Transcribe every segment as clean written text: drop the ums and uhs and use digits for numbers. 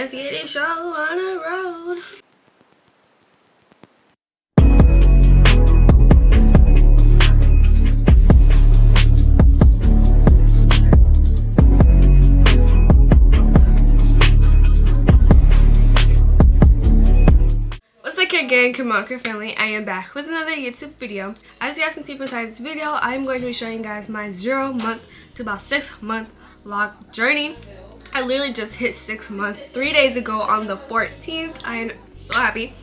Let's get it show on the road. What's up, Kid Gang, Kamonker family? I am back with another YouTube video. As you guys can see from the title of this video, I'm going to be showing you guys my 0 month to about 6 month vlog journey. I literally just hit 6 months 3 days ago on the 14th. I am so happy.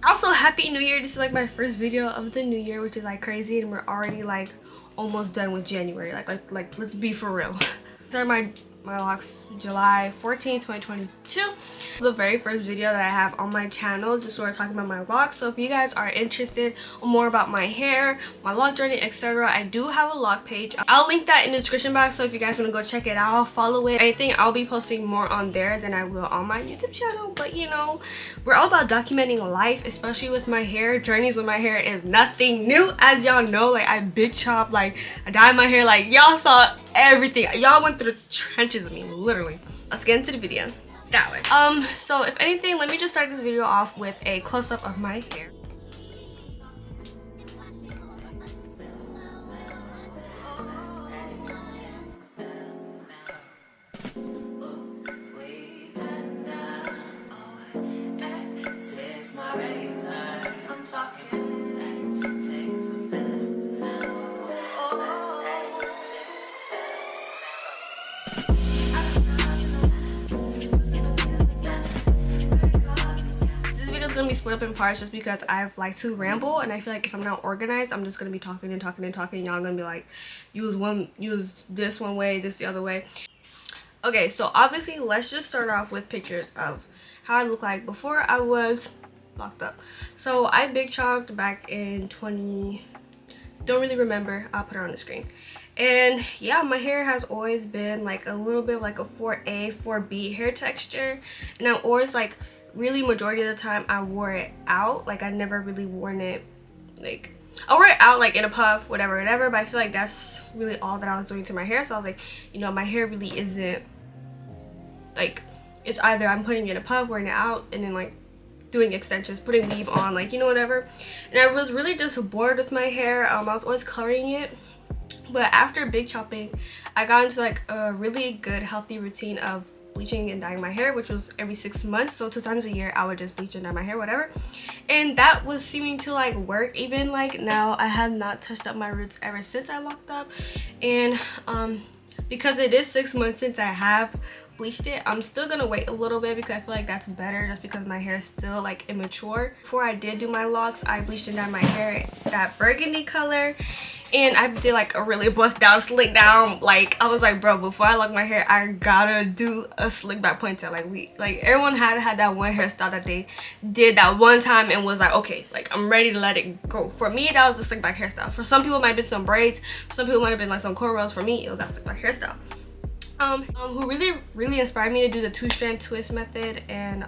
Also, happy new year. This is like my first video of the new year, which is like crazy, and we're already like almost done with January. Like let's be for real. These are my vlogs, July 14, 2022. The very first video that I have on my channel, just sort of talking about my vlog. So if you guys are interested more about my hair, my vlog journey, etc., I do have a vlog page. I'll link that in the description box, so if you guys want to go check it out, follow it. I think I'll be posting more on there than I will on my YouTube channel, but you know, we're all about documenting life, especially with my hair. Journeys with my hair is nothing new, as y'all know. Like, I big chop, like I dyed my hair, like y'all saw everything. Y'all went through the trenches with me, literally. Let's get into the video that way. So if anything, let me just start this video off with a close-up of my hair. Gonna be split up in parts just because I like to ramble, and I feel like if I'm not organized, I'm just gonna be talking and talking and talking. Y'all gonna be like, use this one way, this the other way. Okay, so obviously let's just start off with pictures of how I look like before I was locked up. So I big chopped back in don't really remember, I'll put it on the screen. And yeah, my hair has always been like a little bit like a 4A 4B hair texture, and I'm always like, really majority of the time I wore it out. Like, I never really worn it, like I wore it out like in a puff, whatever, but I feel like that's really all that I was doing to my hair. So I was like, you know, my hair really isn't like, it's either I'm putting it in a puff, wearing it out, and then like doing extensions, putting weave on, like, you know, whatever. And I was really just bored with my hair. I was always coloring it, but after big chopping, I got into like a really good healthy routine of bleaching and dyeing my hair, which was every 6 months. So 2 times a year I would just bleach and dye my hair, whatever, and that was seeming to like work. Even like now, I have not touched up my roots ever since I locked up, and because it is 6 months since I have bleached it, I'm still gonna wait a little bit because I feel like that's better, just because my hair is still like immature. Before I did do my locks, I bleached and dyed my hair that burgundy color, and I did like a really bust down, slick down. Like, I was like, bro, before I lock my hair, I gotta do a slick back ponytail. Like everyone had that one hairstyle that they did that one time and was like, okay, like I'm ready to let it go. For me, that was the slick back hairstyle. For some people, it might have been some braids. For some people, it might have been like some cornrows. For me, it was that slick back hairstyle. Who really inspired me to do the 2-strand twist method and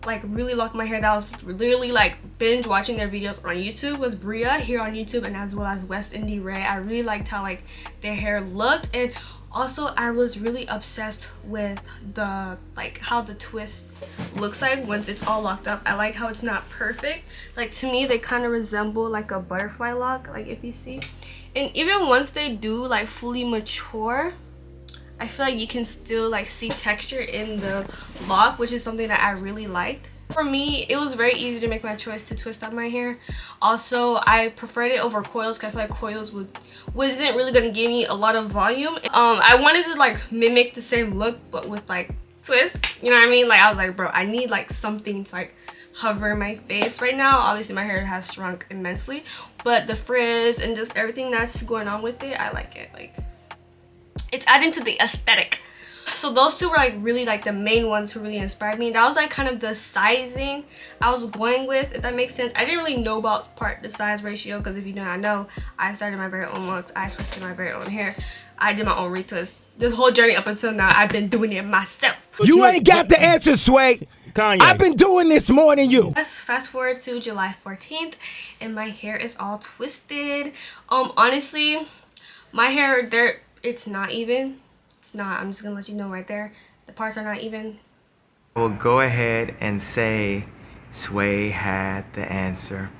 like really lock my hair, that was literally like binge watching their videos on YouTube, was Bria here on YouTube, and as well as West Indie Ray. I really liked how like their hair looked, and also I was really obsessed with the like how the twist looks like once it's all locked up. I like how it's not perfect. Like, to me, they kind of resemble like a butterfly lock, like if you see. And even once they do like fully mature, I feel like you can still like see texture in the lock, which is something that I really liked. For me, it was very easy to make my choice to twist up my hair. Also, I preferred it over coils because I feel like coils wasn't really going to give me a lot of volume. I wanted to like mimic the same look but with like twists, you know what I mean? Like, I was like, bro, I need like something to like hover my face right now. Obviously my hair has shrunk immensely, but the frizz and just everything that's going on with it, I like it. Like, it's adding to the aesthetic. So those two were like really like the main ones who really inspired me. That was like kind of the sizing I was going with, if that makes sense. I didn't really know about the size ratio, because if you do not know, I started my very own locks, I twisted my very own hair, I did my own retwist. This whole journey up until now, I've been doing it myself. You ain't got the answer, Sway. Kanye. I've been doing this more than you. Let's fast forward to July 14th, and my hair is all twisted. Honestly, my hair it's not even. It's not. I'm just gonna let you know right there. The parts are not even. We'll go ahead and say Sway had the answer.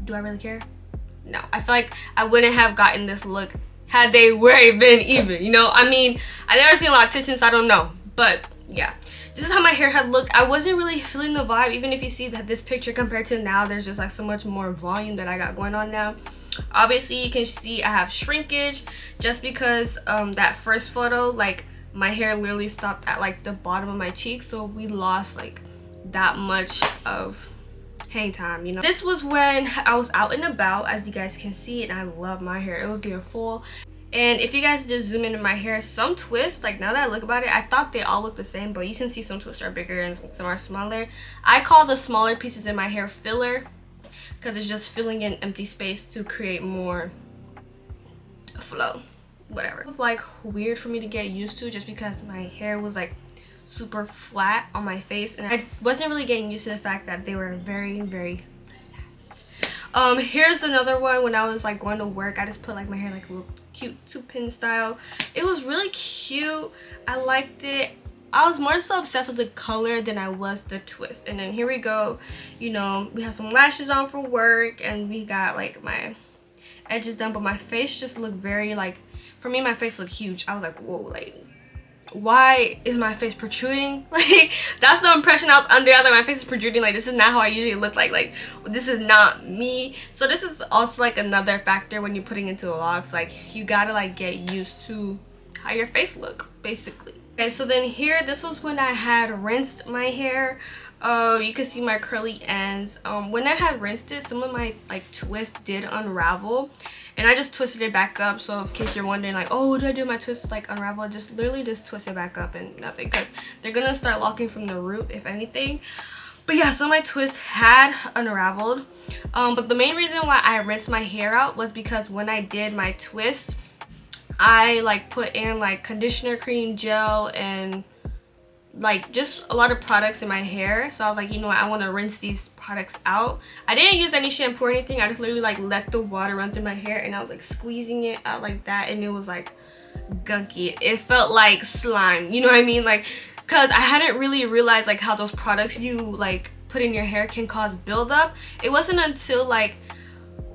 Do I really care? No, I feel like I wouldn't have gotten this look had they been even, you know? I mean, I've never seen a loctician, so I don't know. But yeah, this is how my hair had looked. I wasn't really feeling the vibe. Even if you see that this picture compared to now, there's just like so much more volume that I got going on now. Obviously, you can see I have shrinkage just because that first photo, like my hair literally stopped at like the bottom of my cheek, so we lost like that much of hang time, you know. This was when I was out and about, as you guys can see, and I love my hair. It was getting full. And if you guys just zoom into my hair, some twists, like now that I look about it, I thought they all look the same, but you can see some twists are bigger and some are smaller. I call the smaller pieces in my hair filler because it's just filling in empty space to create more flow, whatever. It was like weird for me to get used to just because my hair was like super flat on my face, and I wasn't really getting used to the fact that they were very flat. Here's another one. When I was like going to work, I just put like my hair like a little cute 2-pin style. It was really cute. I liked it. I was more so obsessed with the color than I was the twist. And then here we go, you know, we have some lashes on for work, and we got like my edges done, but my face just looked very like, for me my face looked huge. I was like, whoa, like why is my face protruding? Like that's the impression I was under. I was like, my face is protruding, like this is not how I usually look, like this is not me. So this is also like another factor when you're putting into the locks, like you gotta like get used to how your face look basically. Okay, so then here, this was when I had rinsed my hair. You can see my curly ends. When I had rinsed it, some of my like twists did unravel, and I just twisted it back up. So in case you're wondering like, oh, what do I do my twists like unravel? Just literally just twist it back up and nothing, because they're gonna start locking from the root if anything. But yeah, some of my twists had unraveled. But the main reason why I rinsed my hair out was because when I did my twist, I like put in like conditioner, cream, gel, and like just a lot of products in my hair. So I was like, you know what, I want to rinse these products out. I didn't use any shampoo or anything. I just literally like let the water run through my hair, and I was like squeezing it out like that, and it was like gunky. It felt like slime, you know what I mean? Like, because I hadn't really realized like how those products you like put in your hair can cause buildup. It wasn't until like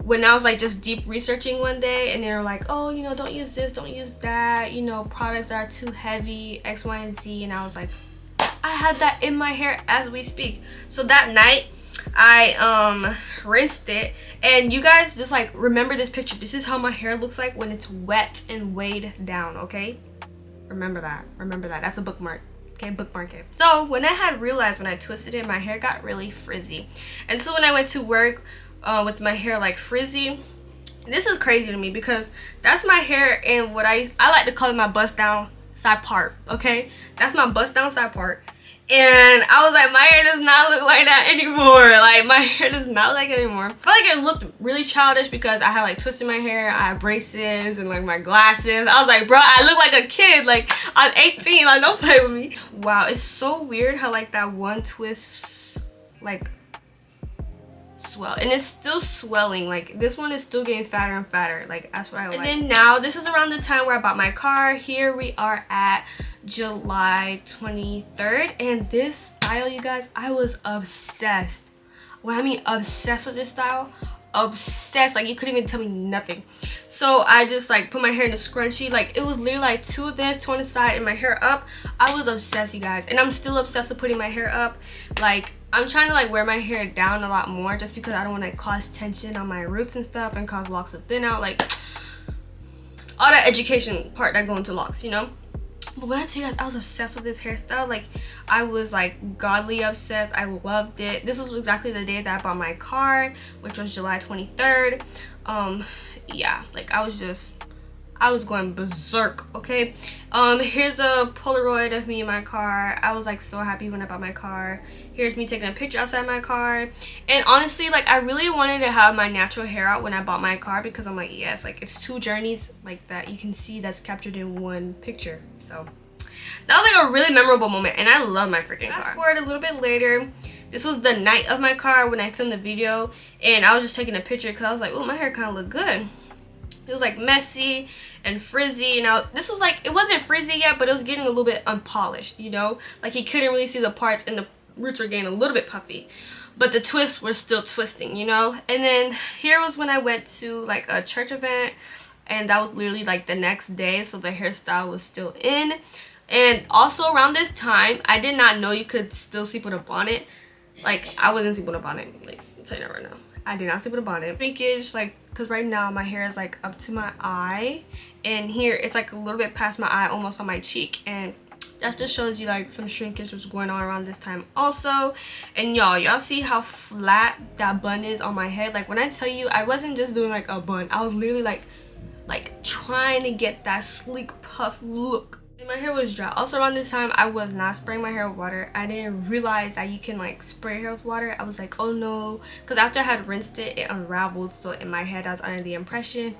when I was like just deep researching one day, and they were like, oh, you know, don't use this, don't use that, you know, products are too heavy, X, Y, and Z. And I was like, I had that in my hair as we speak. So that night I rinsed it, and you guys just like remember this picture. This is how my hair looks like when it's wet and weighed down, okay? Remember that, that's a bookmark. Okay, bookmark it. So when I had realized when I twisted it, my hair got really frizzy. And so when I went to work with my hair like frizzy, this is crazy to me because that's my hair in what I like to call it my bust down side part. Okay, that's my bust down side part, and I was like, my hair does not look like that anymore. Like my hair does not like it anymore. I feel like it looked really childish because I had like twisted my hair, I had braces and like my glasses. I was like, bro, I look like a kid, like I'm 18, like don't play with me. Wow, it's so weird how like that one twist like swell, and it's still swelling. Like this one is still getting fatter and fatter, like that's what I like. And then now this is around the time where I bought my car. Here we are at July 23rd, and this style, you guys, I was obsessed. When I mean obsessed with this style, obsessed, like you couldn't even tell me nothing. So I just like put my hair in a scrunchie. Like it was literally like two of this, two on the side, and my hair up. I was obsessed, you guys, and I'm still obsessed with putting my hair up. Like I'm trying to like wear my hair down a lot more just because I don't want to cause tension on my roots and stuff and cause locks to thin out, like all that education part that go into locks, you know. But when I tell you guys, I was obsessed with this hairstyle. Like I was like godly obsessed. I loved it. This was exactly the day that I bought my car, which was July 23rd. Yeah, like I was going berserk. Okay, here's a Polaroid of me in my car. I was like so happy when I bought my car. Here's me taking a picture outside my car. And honestly, like I really wanted to have my natural hair out when I bought my car, because I'm like, yes, like it's two journeys like that you can see that's captured in one picture. So that was like a really memorable moment, and I love my freaking car. Fast forward a little bit later, this was the night of my car when I filmed the video, and I was just taking a picture because I was like, oh, my hair kind of look good. It was like messy and frizzy. Now this was like, it wasn't frizzy yet, but it was getting a little bit unpolished, you know, like he couldn't really see the parts and the roots were getting a little bit puffy, but the twists were still twisting, you know. And then here was when I went to like a church event, and that was literally like the next day, so the hairstyle was still in. And also around this time, I did not know you could still sleep with a bonnet. Like, I wasn't sleeping with a bonnet, like, I'll tell you that right now. I did not sleep with a bonnet. Shrinkage, like, because right now my hair is like up to my eye, and here it's like a little bit past my eye, almost on my cheek, and that just shows you like some shrinkage was going on around this time also. And y'all see how flat that bun is on my head? Like, when I tell you, I wasn't just doing like a bun, I was literally like trying to get that sleek puff look. And my hair was dry. Also around this time, I was not spraying my hair with water. I didn't realize that you can like spray hair with water. I was like, oh no, because after I had rinsed it, it unraveled. So in my head, I was under the impression,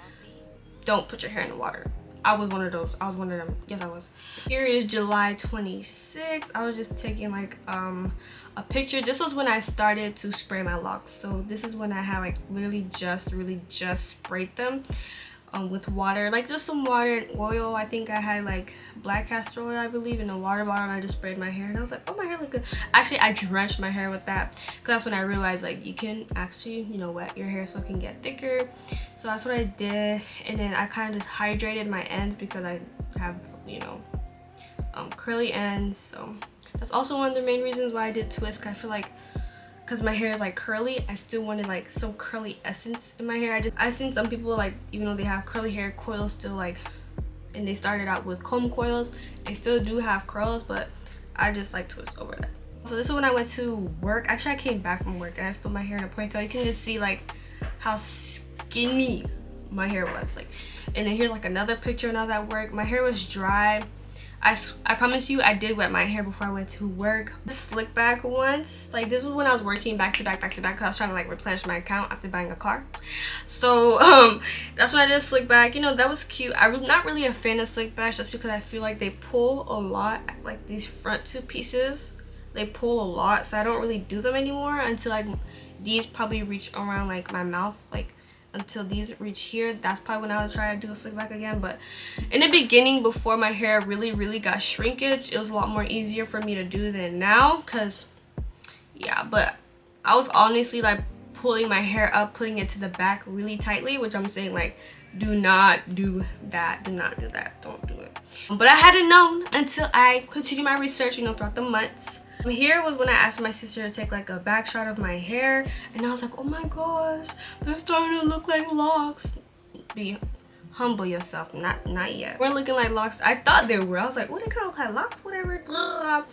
don't put your hair in the water. I was one of those. I was one of them. Yes, I was. Here is July 26th. I was just taking like a picture. This was when I started to spray my locks. So this is when I had like literally just sprayed them with water, like just some water and oil. I think I had like black castor oil, I believe, in a water bottle, and I just sprayed my hair, and I was like, oh, my hair look good. Actually, I drenched my hair with that, because that's when I realized like you can actually, you know, wet your hair so it can get thicker. So that's what I did. And then I kind of just hydrated my ends because I have, you know, curly ends. So that's also one of the main reasons why I did twist. I feel like because my hair is like curly, I still wanted like some curly essence in my hair. I've seen some people, like, even though they have curly hair, coils still like, and they started out with comb coils, they still do have curls, but I just like twist over that. So this is when I went to work. Actually, I came back from work and I just put my hair in a ponytail. You can just see like how skinny my hair was, like. And then here's like another picture when I was at work. My hair was dry. I promise you, I did wet my hair before I went to work. Slick back once, like this was when I was working back to back because I was trying to like replenish my account after buying a car. So that's when I did slick back. You know, that was cute. I'm not really a fan of slick backs just because I feel like they pull a lot. Like these front two pieces, they pull a lot, so I don't really do them anymore until like these probably reach around like my mouth, like until these reach here. That's probably when I would try to do a slick back again. But in the beginning, before my hair really got shrinkage, it was a lot more easier for me to do than now, because yeah. But I was honestly like pulling my hair up, putting it to the back really tightly, which I'm saying like, do not do that, do not do that, don't do it. But I hadn't known until I continued my research, you know, throughout the months. Here was when I asked my sister to take like a back shot of my hair, and I was like, oh my gosh, they're starting to look like locks. Humble yourself, not yet. We're looking like locks. I thought they were. I was like, oh, they kind of look like locks, whatever. But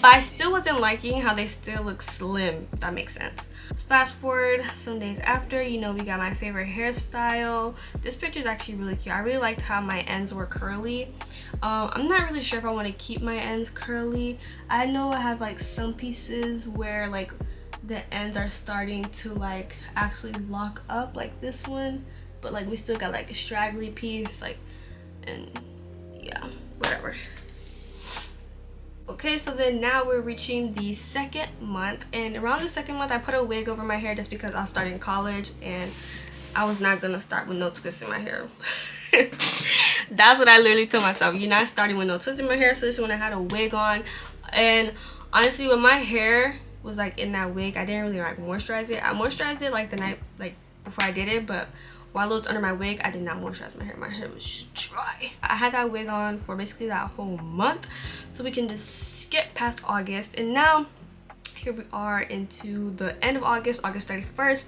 I still wasn't liking how they still look slim, if that makes sense. Fast forward some days after, you know, we got my favorite hairstyle. This picture is actually really cute. I really liked how my ends were curly. I'm not really sure if I want to keep my ends curly. I know I have like some pieces where like the ends are starting to like actually lock up, like this one, but like we still got like a straggly piece, like, and yeah, whatever. Okay, so then now we're reaching the second month, and around the second month I put a wig over my hair just because I was starting college and I was not gonna start with no twists in my hair. That's what I literally told myself, you're not starting with no twists in my hair. So this is when I had a wig on, and honestly, when my hair was like in that wig, I didn't really like moisturize it. I moisturized it like the night, like before I did it, but while it was under my wig, I did not moisturize my hair. My hair was dry. I had that wig on for basically that whole month, so we can just skip past August. And now here we are into the end of August, August 31st,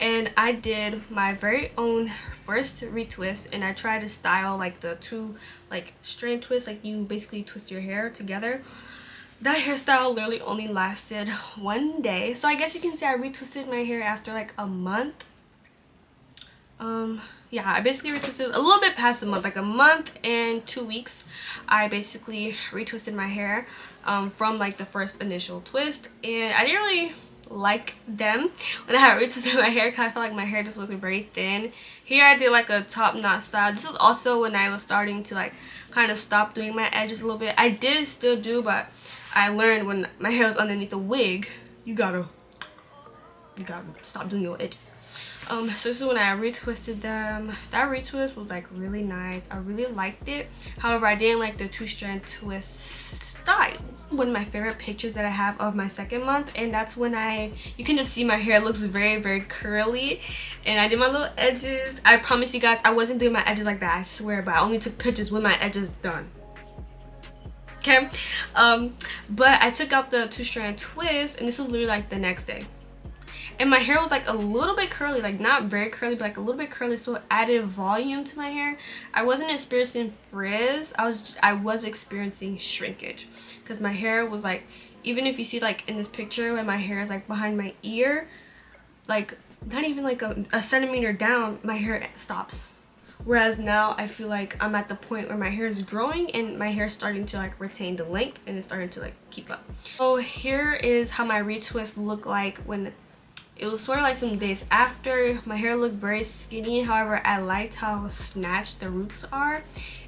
and I did my very own first retwist, and I tried to style like the two like strand twists, like you basically twist your hair together. That hairstyle literally only lasted one day, so I guess you can say I retwisted my hair after like a month. Yeah, I basically retwisted a little bit past a month, like a month and 2 weeks. I basically retwisted my hair from like the first initial twist, and I didn't really like them when I had retwisted my hair because I felt like my hair just looked very thin. Here I did like a top knot style. This is also when I was starting to like kind of stop doing my edges a little bit. I did still do, but I learned when my hair was underneath a wig, you gotta stop doing your edges. So this is when I retwisted them. That retwist was like really nice. I really liked it. However, I didn't like the 2-strand twist style. One of my favorite pictures that I have of my second month, and that's when you can just see my hair looks very curly, and I did my little edges. I promise you guys I wasn't doing my edges like that, I swear, but I only took pictures with my edges done. Okay, but I took out the 2-strand twist, and this was literally like the next day. And my hair was like a little bit curly, like not very curly, but like a little bit curly, so it added volume to my hair. I wasn't experiencing frizz, I was experiencing shrinkage, because my hair was like, even if you see like in this picture when my hair is like behind my ear, like not even like a centimeter down, my hair stops. Whereas now I feel like I'm at the point where my hair is growing and my hair is starting to like retain the length and it's starting to like keep up. So here is how my retwist looked like when it was sort of like some days after. My hair looked very skinny, however I liked how snatched the roots are,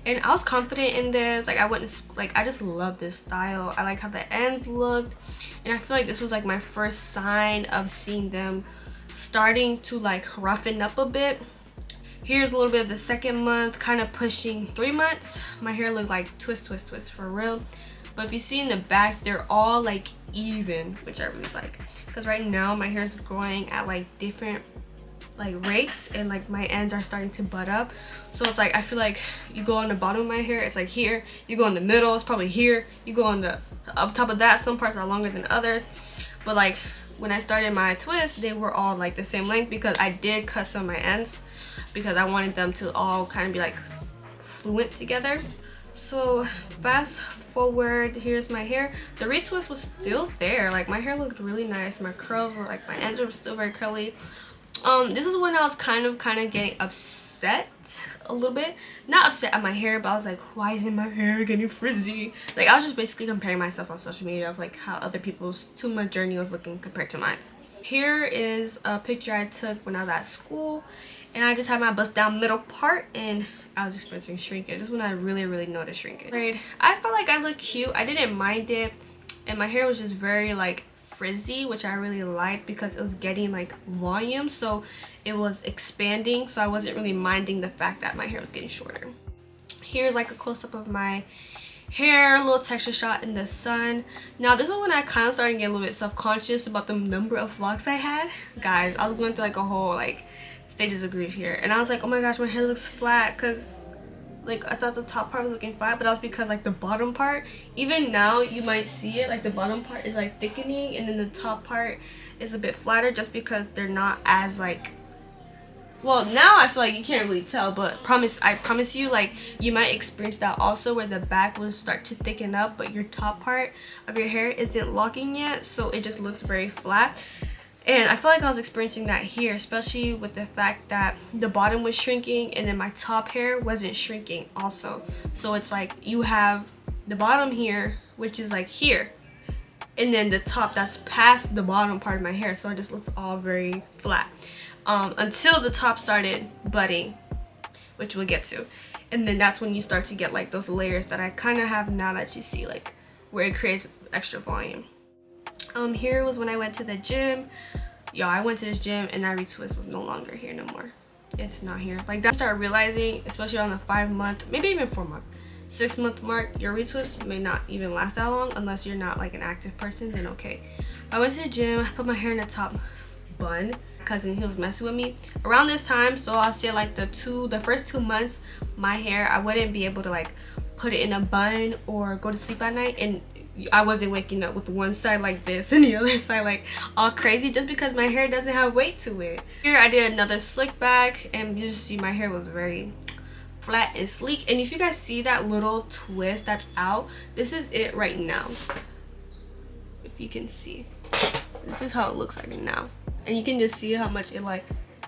and I was confident in this. Like I just love this style. I like how the ends looked, and I feel like this was like my first sign of seeing them starting to like roughen up a bit. Here's a little bit of the second month, kind of pushing 3 months. My hair looked like twist for real. But if you see in the back, they're all like even, which I really like. Because right now my hair is growing at like different like rates, and like my ends are starting to butt up. So it's like I feel like you go on the bottom of my hair, it's like here. You go in the middle, it's probably here. You go on the up top of that. Some parts are longer than others. But like when I started my twist, they were all like the same length, because I did cut some of my ends because I wanted them to all kind of be like fluent together. So fast forward, here's my hair. The retwist was still there. Like my hair looked really nice. My curls were like, my ends were still very curly. This is when I was kind of getting upset a little bit. Not upset at my hair, but I was like, why isn't my hair getting frizzy? Like I was just basically comparing myself on social media of like how other people's 2-month journey was looking compared to mine. Here is a picture I took when I was at school, and I just had my bust down middle part, and I was experiencing shrinkage. This is when I really noticed shrinkage. Right, I felt like I looked cute. I didn't mind it, and my hair was just very like frizzy, which I really liked because it was getting like volume, so it was expanding, so I wasn't really minding the fact that my hair was getting shorter. Here's like a close-up of my hair, a little texture shot in the sun. Now this is when I kind of started getting a little bit self-conscious about the number of locks I had. Guys, I was going through like a whole like stages of grief here, and I was like, oh my gosh, my hair looks flat, because like I thought the top part was looking flat, but that was because like the bottom part, even now you might see it, like the bottom part is like thickening, and then the top part is a bit flatter, just because they're not as like, well, now I feel like you can't really tell, but I promise you, like you might experience that also, where the back will start to thicken up but your top part of your hair isn't locking yet, so it just looks very flat. And I feel like I was experiencing that here, especially with the fact that the bottom was shrinking and then my top hair wasn't shrinking also. So it's like you have the bottom here, which is like here, and then the top that's past the bottom part of my hair, so it just looks all very flat. Until the top started budding, which we'll get to. And then that's when you start to get like those layers that I kind of have now, that you see like where it creates extra volume. Here was when I went to the gym. Y'all, I went to this gym and that retwist was no longer here no more. It's not here. Like that, I started realizing, especially on the 5-month, maybe even 4-month, 6-month mark, your retwist may not even last that long unless you're not like an active person, then okay. I went to the gym, I put my hair in a top bun. My cousin, he was messing with me around this time, so I'll say like the first 2 months, my hair, I wouldn't be able to like put it in a bun or go to sleep at night, and I wasn't waking up with one side like this and the other side like all crazy, just because my hair doesn't have weight to it. Here I did another slick back, and you just see my hair was very flat and sleek. And if you guys see that little twist that's out, this is it right now. If you can see, this is how it looks like now, and you can just see how much it like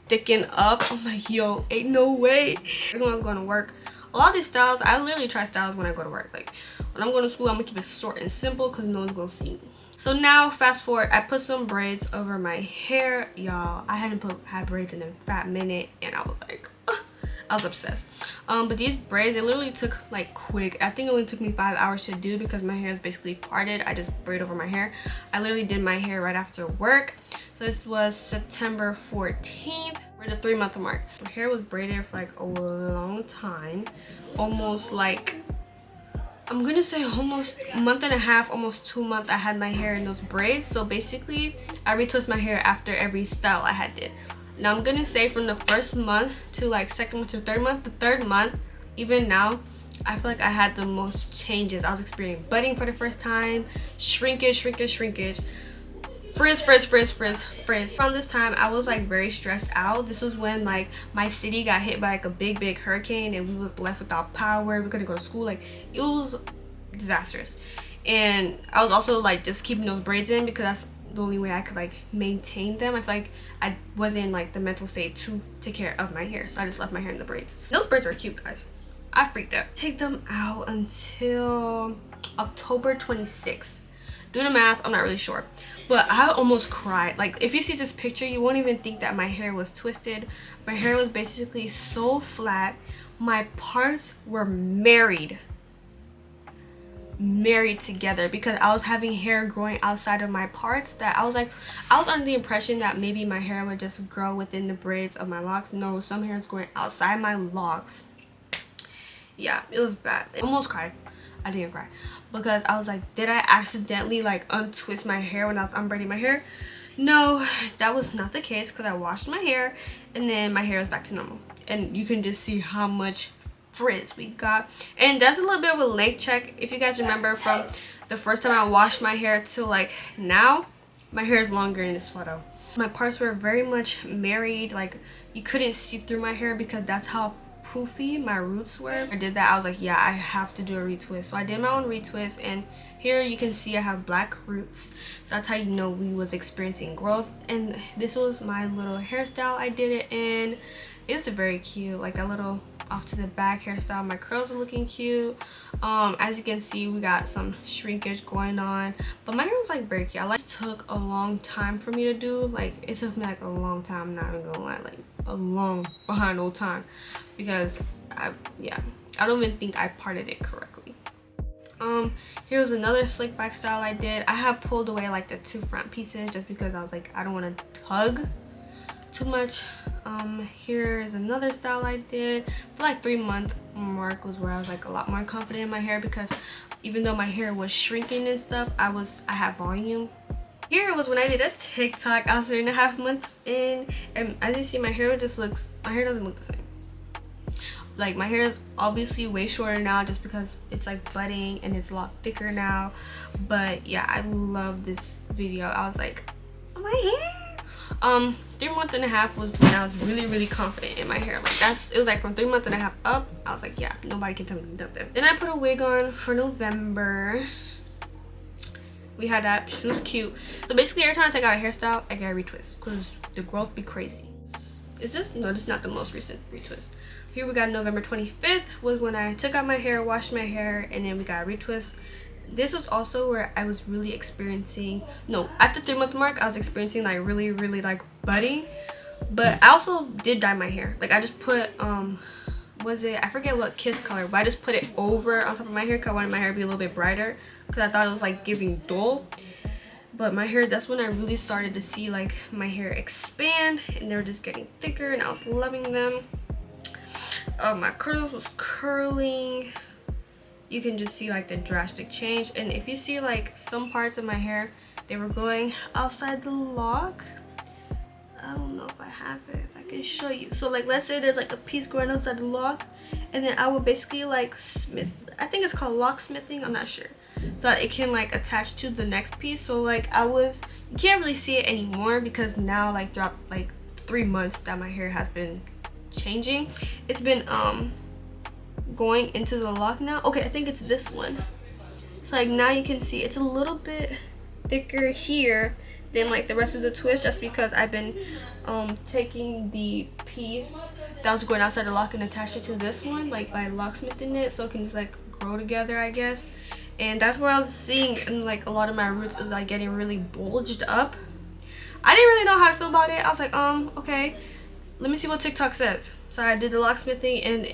thickened up. I'm like, yo, ain't no way. Here's when I was going to work. A lot of these styles, I literally try styles when I go to work. Like when I'm going to school, I'm gonna keep it short and simple because no one's gonna see me. So now fast forward, I put some braids over my hair. Y'all, I hadn't had braids in a fat minute, and I was like, I was obsessed. But these braids, they literally took like quick. I think it only took me 5 hours to do because my hair is basically parted. I just braid over my hair. I literally did my hair right after work. So this was September 14th. The 3-month mark. My hair was braided for like a long time, almost like, I'm gonna say almost a month and a half, almost 2 months. I had my hair in those braids. So basically I retwist my hair after every style I had did. Now I'm gonna say from the first month to like second month to third month, the third month, even now, I feel like I had the most changes. I was experiencing budding for the first time, shrinkage, frizz. Around this time I was like very stressed out. This was when like my city got hit by like a big hurricane and we was left without power. We couldn't go to school. Like, it was disastrous. And I was also like just keeping those braids in because that's the only way I could like maintain them. I feel like I wasn't in like the mental state to take care of my hair, so I just left my hair in the braids. Those braids are cute, guys. I freaked out. Take them out until October 26th. Do the math, I'm not really sure, but I almost cried. Like, if you see this picture, you won't even think that my hair was twisted. My hair was basically so flat. My parts were married together because I was having hair growing outside of my parts that I was under the impression that maybe my hair would just grow within the braids of my locks. No, some hair is going outside my locks. Yeah, it was bad. I almost cried. I didn't cry because I was like, did I accidentally like untwist my hair when I was unbraiding my hair? No, that was not the case because I washed my hair and then my hair is back to normal. And you can just see how much frizz we got. And that's a little bit of a length check. If you guys remember from the first time I washed my hair to like now, my hair is longer in this photo. My parts were very much married. Like, you couldn't see through my hair because that's how poofy my roots were. I did that. I was like, yeah, I have to do a retwist. So I did my own retwist, and here you can see I have black roots. So that's how you know we was experiencing growth. And this was my little hairstyle I did it in. It's very cute, like that little off to the back hairstyle. My curls are looking cute. As you can see, we got some shrinkage going on, but my hair was like very cute. It took a long time for me to do. Like, it took me like a long time, I'm not even gonna lie, like a long behind old time, because I don't even think I parted it correctly. Here's another slick back style I did. I have pulled away like the 2 front pieces just because I was like, I don't want to tug too much. Here's another style I did. The like 3-month mark was where I was like a lot more confident in my hair, because even though my hair was shrinking and stuff, I had volume. Here was when I did a TikTok. I was 3.5 months in, and as you see, my hair doesn't look the same. Like, my hair is obviously way shorter now just because it's like budding and it's a lot thicker now. But yeah, I love this video. I was like, oh, my hair. 3.5 months was when I was really confident in my hair. Like, it was like from 3.5 months up, I was like, yeah, nobody can tell me nothing. Then I put a wig on for November. We had that. She was cute. So basically, every time I take out a hairstyle, I get a retwist because the growth be crazy. Is this? No, this is not the most recent retwist. Here we got November 25th was when I took out my hair, washed my hair, and then we got a retwist. This was also where I was really experiencing, no, at the 3-month mark, I was experiencing like really like budding. But I also did dye my hair. Like, I just put, I forget what kiss color, but I just put it over on top of my hair because I wanted my hair to be a little bit brighter, because I thought it was like giving dull. But my hair, that's when I really started to see like my hair expand, and they were just getting thicker, and I was loving them. My curls was curling. You can just see like the drastic change. And if you see like some parts of my hair, they were going outside the lock. I don't know if I have it, if I can show you. So like, let's say there's like a piece going outside the lock, and then I would basically like smith, I think it's called locksmithing, I'm not sure, so that it can like attach to the next piece. So like, you can't really see it anymore because now like throughout like 3 months that my hair has been changing, it's been going into the lock now. Okay, I think it's this one. So like, now you can see it's a little bit thicker here than like the rest of the twist, just because I've been taking the piece that was going outside the lock and attach it to this one, like by locksmithing it, so it can just like grow together, I guess. And that's where I was seeing, and like a lot of my roots is like getting really bulged up. I didn't really know how to feel about it. I was like, okay, let me see what TikTok says. So I did the locksmithing, and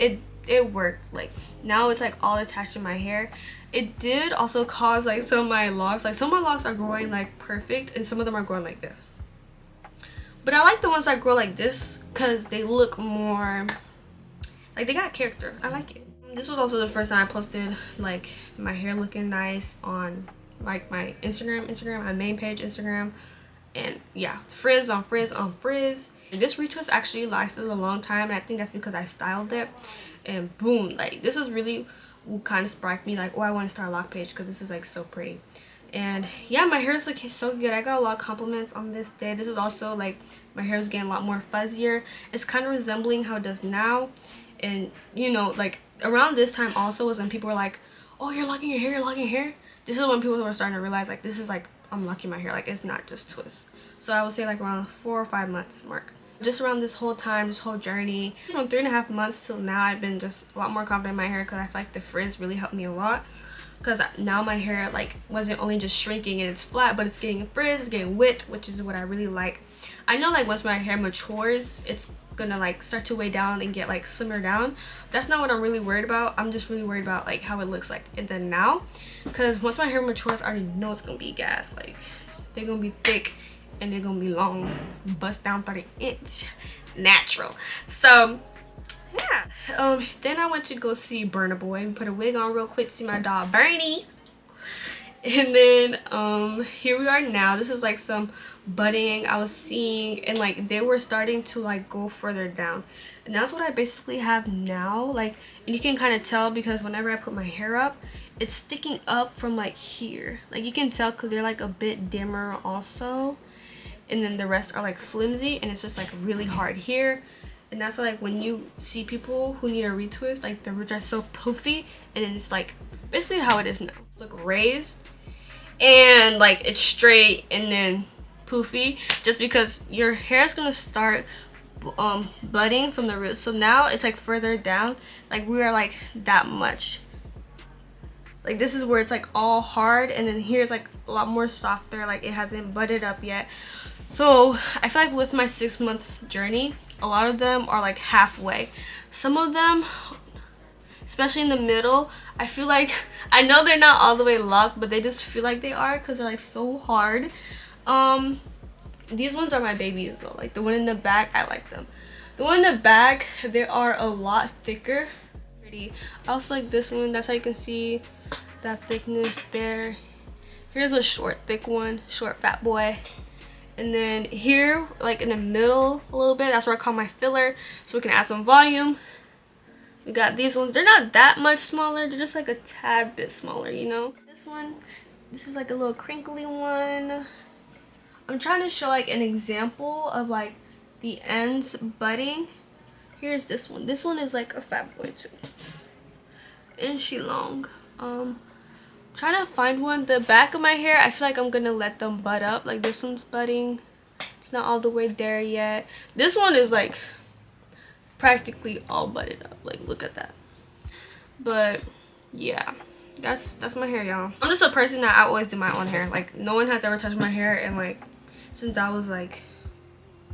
it worked. Like, now it's like all attached to my hair. It did also cause like some of my locks, are growing like perfect, and some of them are growing like this. But I like the ones that grow like this because they look more like they got character. I like it. This was also the first time I posted like my hair looking nice on like my Instagram, my main page Instagram. And yeah, frizz on frizz on frizz. This retwist actually lasted a long time, and I think that's because I styled it. And boom, like this is really what kind of sparked me like, oh, I want to start a lock page because this is like so pretty. And yeah, my hair is looking so good. I got a lot of compliments on this day. This is also like my hair is getting a lot more fuzzier. It's kind of resembling how it does now. And you know, like around this time also was when people were like, oh, you're locking your hair, you're locking your hair. This is when people were starting to realize like this is like I'm locking my hair, like it's not just twists. So I would say like around 4 or 5 months mark. Just around this whole time, this whole journey, from 3.5 months till now, I've been just a lot more confident in my hair because I feel like the frizz really helped me a lot. Because now my hair like wasn't only just shrinking and it's flat, but it's getting a frizz, it's getting width, which is what I really like. I know like once my hair matures, it's gonna like start to weigh down and get like slimmer down. That's not what I'm really worried about. I'm just really worried about like how it looks like and then now, because once my hair matures, I already know it's gonna be gas. Like they're gonna be thick and they're gonna be long, bust down 30-inch natural. So yeah, then I went to go see Burna Boy and put a wig on real quick to see my dog Bernie. And then here we are now. This is like some budding I was seeing, and like they were starting to like go further down, and that's what I basically have now. Like, and you can kind of tell because whenever I put my hair up, it's sticking up from like here. Like you can tell because they're like a bit dimmer also, and then the rest are like flimsy, and it's just like really hard here. And that's why, like, when you see people who need a retwist, like the roots are so poofy, and then it's like basically how it is now. Look raised and like it's straight and then poofy, just because your hair is gonna start budding from the roots. So now it's like further down, like we are like that much. Like this is where it's like all hard, and then here's like a lot more softer, like it hasn't budded up yet. So I feel like with my 6-month journey, a lot of them are like halfway. Some of them, especially in the middle, I feel like, I know they're not all the way locked, but they just feel like they are because they're like so hard. These ones are my babies though. Like the one in the back, I like them. The one in the back, they are a lot thicker. Pretty. I also like this one. That's how you can see that thickness there. Here's a short, thick one, short fat boy. And then here, like in the middle a little bit, that's where I call my filler, so we can add some volume. We got these ones. They're not that much smaller. They're just like a tad bit smaller, you know. This one, this is like a little crinkly one. I'm trying to show like an example of like the ends budding. Here's this one. This one is like a fat boy too. And she long. Trying to find one. The back of my hair, I feel like I'm gonna let them bud up. Like this one's budding. It's not all the way there yet. This one is like practically all budded up. Like look at that. But yeah, that's my hair, y'all. I'm just a person that I always do my own hair. Like no one has ever touched my hair, and like since I was like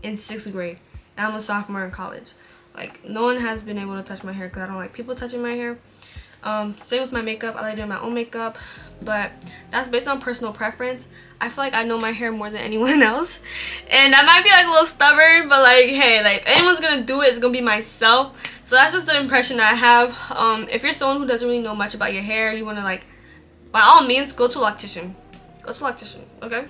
in 6th grade, and I'm a sophomore in college. Like no one has been able to touch my hair because I don't like people touching my hair. Same with my makeup. I like doing my own makeup, but that's based on personal preference. I feel like I know my hair more than anyone else, and I might be like a little stubborn, but like hey, like if anyone's gonna do it, it's gonna be myself. So that's just the impression I have. If you're someone who doesn't really know much about your hair, you want to like, by all means, go to a loctician. Go to a loctician, okay?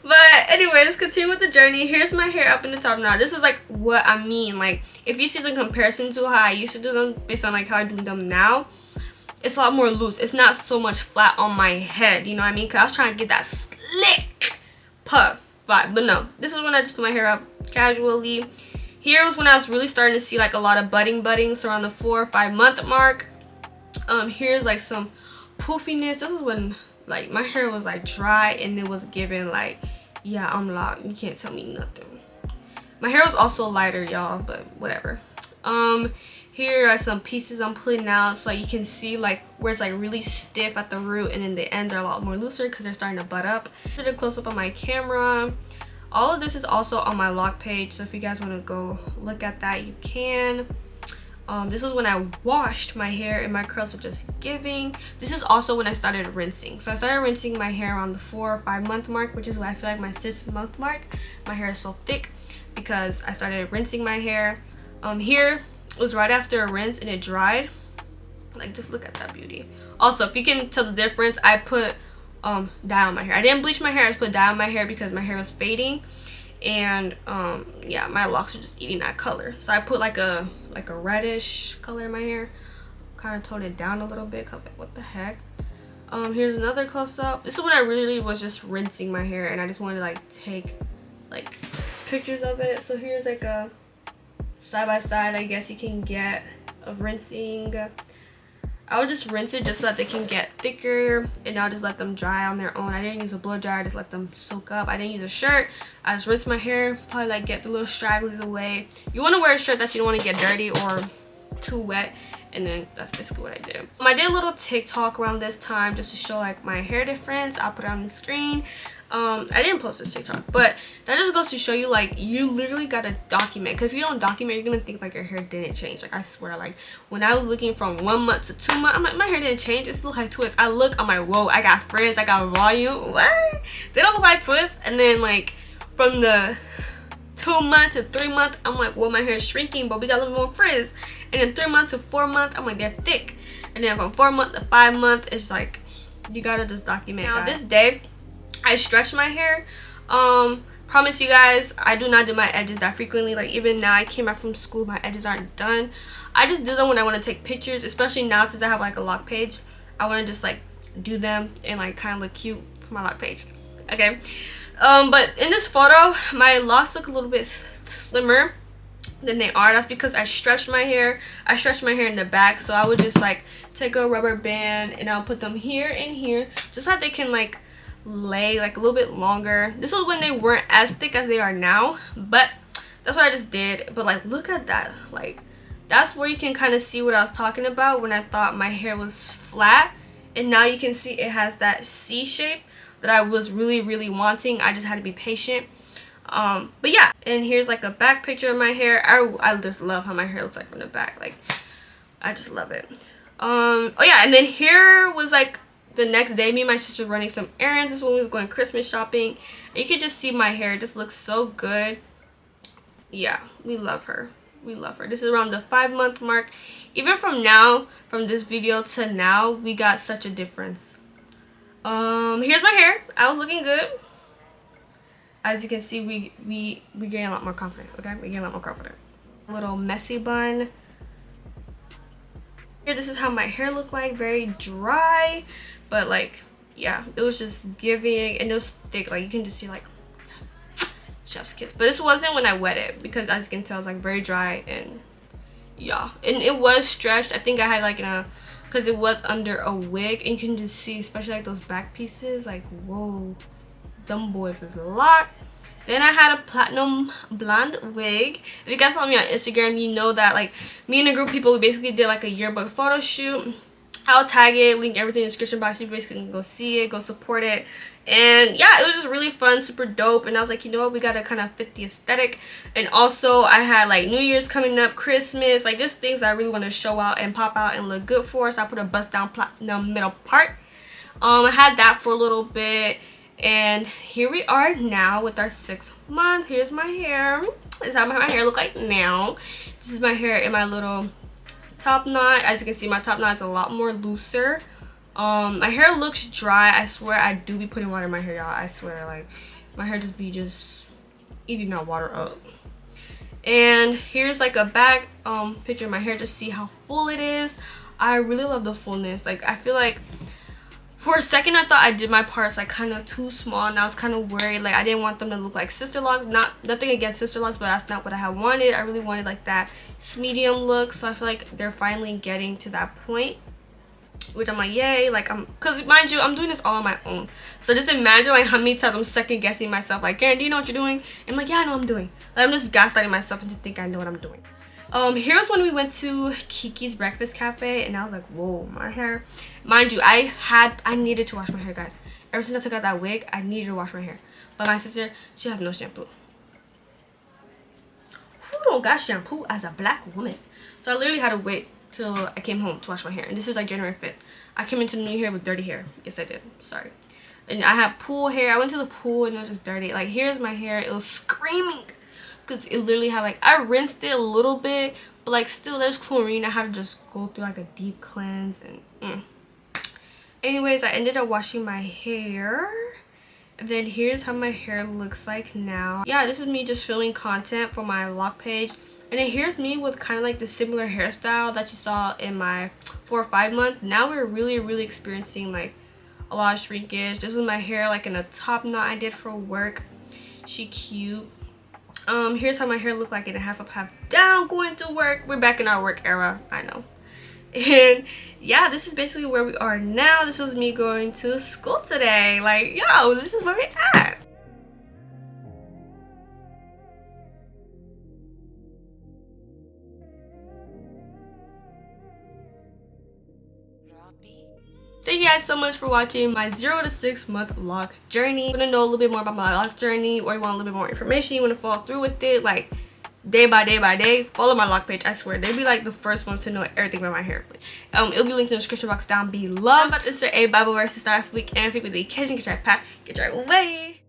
But anyways, continue with the journey. Here's my hair up in the top now. This is like what I mean. Like if you see the comparison to how I used to do them based on like how I do them now, it's a lot more loose. It's not so much flat on my head, you know what I mean? Because I was trying to get that slick puff vibe. But no, this is when I just put my hair up casually. Here was when I was really starting to see like a lot of budding, so around the 4 or 5 month mark. Here's like some poofiness. This is when like my hair was like dry and it was giving like, yeah, I'm locked. You can't tell me nothing. My hair was also lighter, y'all, but whatever. Here are some pieces I'm pulling out so you can see like where it's like really stiff at the root, and then the ends are a lot more looser because they're starting to bud up. Did a close up on my camera. All of this is also on my lock page, so if you guys want to go look at that, you can. This was when I washed my hair and my curls were just giving. This is also when I started rinsing. So I started rinsing my hair around the 4 or 5 month mark, which is why I feel like my 6th month mark, my hair is so thick because I started rinsing my hair. Here was right after a rinse and it dried. Like, just look at that beauty. Also, if you can tell the difference, I put dye on my hair. I didn't bleach my hair, I just put dye on my hair because my hair was fading. And yeah, my locks are just eating that color, so I put like a reddish color in my hair, kind of toned it down a little bit because like, what the heck. Here's another close-up. This is when I really was just rinsing my hair and I just wanted to like take like pictures of it. So here's like a side-by-side, I guess you can get, of rinsing. I would just rinse it just so that they can get thicker, and I'll just let them dry on their own. I didn't use a blow dryer, I just let them soak up. I didn't use a shirt. I just rinsed my hair, probably like get the little stragglers away. You want to wear a shirt that you don't want to get dirty or too wet, and then that's basically what I did. I did a little TikTok around this time just to show like my hair difference. I'll put it on the screen. I didn't post this TikTok, but that just goes to show you like you literally gotta document, because if you don't document, you're gonna think like your hair didn't change. Like, I swear, like when I was looking from 1 month to 2 months, I'm like, my hair didn't change, it still look like twists. I look, I'm like, whoa, I got frizz, I got volume. What? They don't look like twists. And then like from the 2 month to 3 month, I'm like, well, my hair is shrinking, but we got a little more frizz. And then 3 month to 4 month, I'm like, they're thick. And then from 4 month to 5 month, it's like you gotta just document. Now this day I stretch my hair. Promise you guys, I do not do my edges that frequently. Like, even now I came back from school, my edges aren't done. I just do them when I want to take pictures, especially now since I have like a lock page. I want to just like do them and like kind of look cute for my lock page. Okay. But in this photo, my locks look a little bit slimmer than they are. That's because I stretched my hair. I stretched my hair in the back, so I would just like take a rubber band and I'll put them here and here just so that they can like lay like a little bit longer. This was when they weren't as thick as they are now, but that's what I just did. But like, look at that. Like, that's where you can kind of see what I was talking about when I thought my hair was flat, and now you can see it has that C shape that I was really wanting. I just had to be patient. But yeah, and here's like a back picture of my hair. I just love how my hair looks like from the back. Like, I just love it. Oh yeah, and then here was like the next day, me and my sister running some errands. This is when we was going Christmas shopping. And you can just see my hair, it just looks so good. Yeah, we love her. We love her. This is around the 5 month mark. Even from now, from this video to now, we got such a difference. Here's my hair. I was looking good. As you can see, we getting a lot more confident. Okay, we're getting a lot more confident. A little messy bun. Here, this is how my hair looked like. Very dry, but like, yeah, it was just giving, and it was thick. Like, you can just see like chef's kiss. But this wasn't when I wet it, because as you can tell, it's like very dry. And yeah, and it was stretched. I think I had like because it was under a wig, and you can just see, especially like those back pieces, like, whoa, them boys is locked. Then I had a platinum blonde wig. If you guys follow me on Instagram, you know that like me and a group of people, we basically did like a yearbook photo shoot. I'll tag it, link everything in the description box. You basically can go see it, go support it. And yeah, it was just really fun, super dope. And I was like, you know what, we gotta kind of fit the aesthetic. And also I had like New Year's coming up, Christmas, like just things I really want to show out and pop out and look good for. So I put a bust down platinum middle part. I had that for a little bit. And here we are now with our 6th month. Here's my hair. This is how my hair look like now. This is my hair in my little top knot. As you can see, my top knot is a lot more looser. My hair looks dry. I swear I do be putting water in my hair, y'all. I swear, like, my hair just be eating that water up. And here's like a back picture of my hair. Just see how full it is. I really love the fullness. Like, I feel like for a second I thought I did my parts like kind of too small, and I was kind of worried. Like, I didn't want them to look like sister locks. Nothing against sister locks, but that's not what I had wanted. I really wanted like that medium look. So I feel like they're finally getting to that point, which I'm like, yay. Like, because mind you, I'm doing this all on my own. So just imagine like how many times I'm second guessing myself, like, Karen, do you know what you're doing? And I'm like, yeah, I know what I'm doing. Like, I'm just gaslighting myself into think I know what I'm doing. Here's when we went to Kiki's Breakfast Cafe, and I was like, whoa, my hair. Mind you, I needed to wash my hair, guys. Ever since I took out that wig, I needed to wash my hair. But my sister, she has no shampoo. don't got shampoo as a black woman. So I literally had to wait till I came home to wash my hair. And this is like January 5th. I came into the new year with dirty hair. Yes, I did. Sorry. And I had pool hair. I went to the pool and it was just dirty. Like, here's my hair. It was screaming. Because it literally had, like, I rinsed it a little bit. But, like, still, there's chlorine. I had to just go through, like, a deep cleanse. And, Anyways, I ended up washing my hair. And then here's how my hair looks like now. Yeah, this is me just filming content for my vlog page. And then here's me with kind of like the similar hairstyle that you saw in my 4 or 5 month. Now we're really experiencing like a lot of shrinkage. This was my hair like in a top knot I did for work. She cute. Here's how my hair looked like in a half up, half down going to work. We're back in our work era, I know. And yeah, this is basically where we are now. This was me going to school today. Like, yo, this is where we're at. Thank you guys so much for watching my 0 to 6 month vlog journey. If you want to know a little bit more about my vlog journey, or you want a little bit more information, you want to follow through with it, like day by day, follow my vlog page. I swear they'll be like the first ones to know everything about my hair. It'll be linked in the description box down below. I'm about to insert a Bible verse to start off the week and week with the occasion. Get your pack, get your way.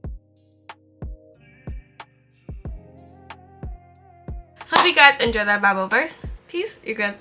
So hope you guys enjoy that Bible verse. Peace, you guys.